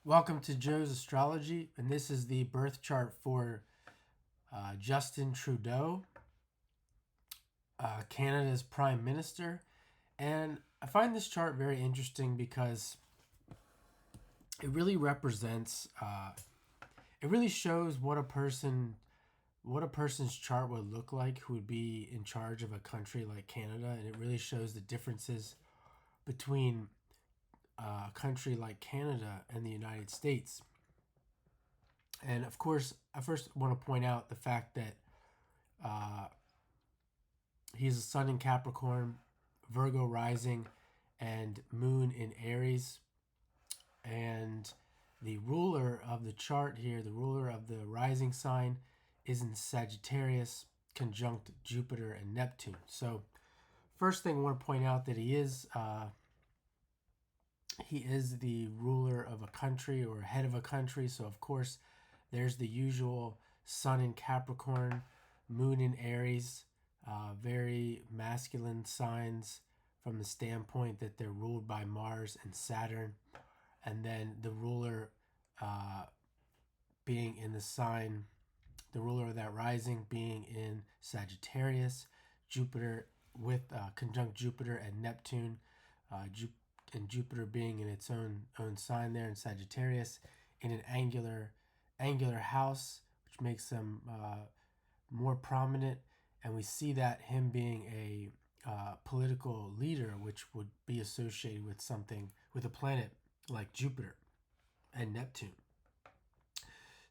Welcome to Joe's Astrology, and this is the birth chart for Justin Trudeau, Canada's Prime Minister. And I find this chart very interesting because it really represents, it really shows what a person's chart would look like who would be in charge of a country like Canada, and it really shows the differences between a country like Canada and the United States. And of course, I first want to point out the fact that he's a sun in Capricorn, Virgo rising, and moon in Aries. And the ruler of the chart here, the ruler of the rising sign, is in Sagittarius, conjunct Jupiter and Neptune. So, first thing I want to point out that he is the ruler of a country or head of a country. So, of course, there's the usual sun in Capricorn, moon in Aries, very masculine signs from the standpoint that they're ruled by Mars and Saturn. And then the ruler being in the sign, the ruler of that rising being in Sagittarius, Jupiter with conjunct Jupiter and Neptune, and Jupiter being in its own sign there in Sagittarius in an angular house, which makes them more prominent. And we see that him being a political leader, which would be associated with something with a planet like Jupiter and Neptune.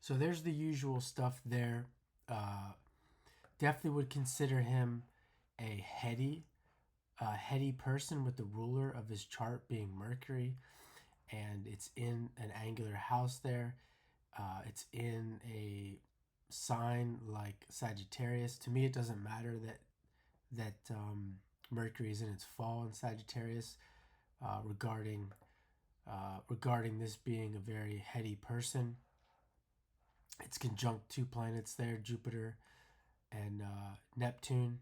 So there's the usual stuff there. Definitely would consider him a heady person, with the ruler of his chart being Mercury, and it's in an angular house there. It's in a sign like Sagittarius. To me, it doesn't matter that Mercury is in its fall in Sagittarius, regarding this being a very heady person. It's conjunct two planets there, Jupiter and Neptune.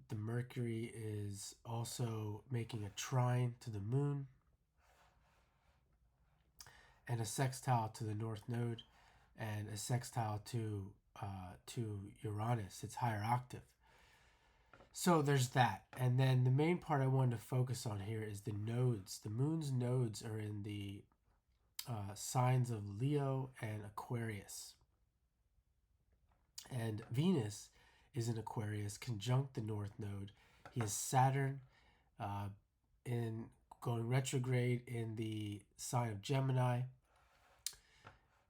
The Mercury is also making a trine to the moon and a sextile to the North Node and a sextile to Uranus, its higher octave. So there's that. And then the main part I wanted to focus on here is the nodes. The moon's nodes are in the signs of Leo and Aquarius. And Venus is in Aquarius, conjunct the North Node. He has Saturn in going retrograde in the sign of Gemini,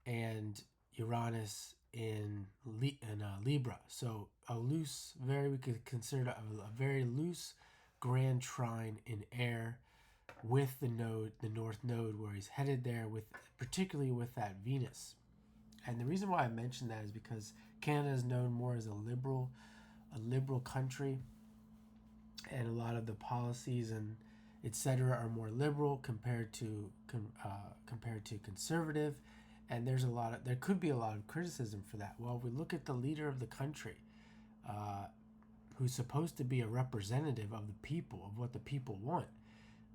and Uranus in Libra. So we could consider a very loose grand trine in air with the North Node, where he's headed there, particularly with that Venus. And the reason why I mentioned that is because Canada is known more as a liberal country, and a lot of the policies and etc. are more liberal compared to conservative. And there could be a lot of criticism for that. Well, if we look at the leader of the country, who's supposed to be a representative of the people, of what the people want,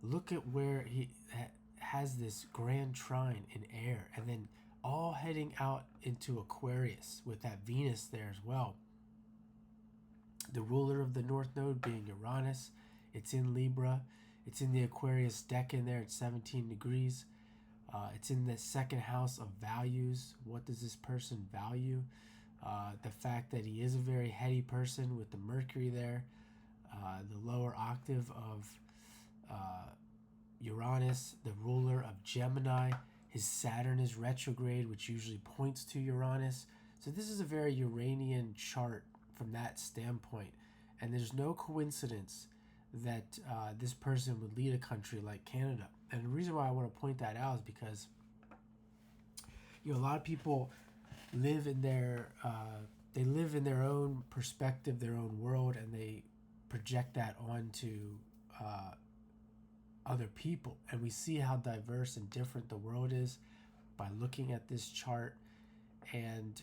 look at where he has this grand trine in air, and then all heading out into Aquarius with that Venus there as well. The ruler of the North Node being Uranus. It's in Libra. It's in the Aquarius decan there at 17 degrees. It's in the second house of values. What does this person value? The fact that he is a very heady person with the Mercury there. The lower octave of Uranus, the ruler of Gemini. His Saturn is retrograde, which usually points to Uranus. So this is a very Uranian chart from that standpoint. And there's no coincidence that this person would lead a country like Canada. And the reason why I want to point that out is because a lot of people live in their own perspective, their own world, and they project that onto other people. And we see how diverse and different the world is by looking at this chart. And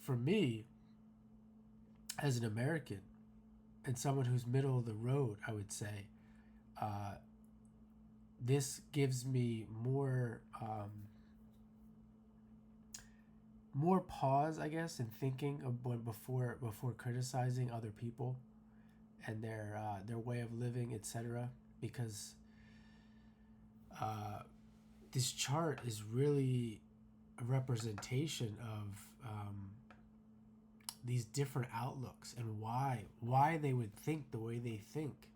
for me, as an American and someone who's middle of the road, I would say, this gives me more pause, I guess, in thinking of before criticizing other people and their way of living, etc. Because uh, this chart is really a representation of these different outlooks and why they would think the way they think.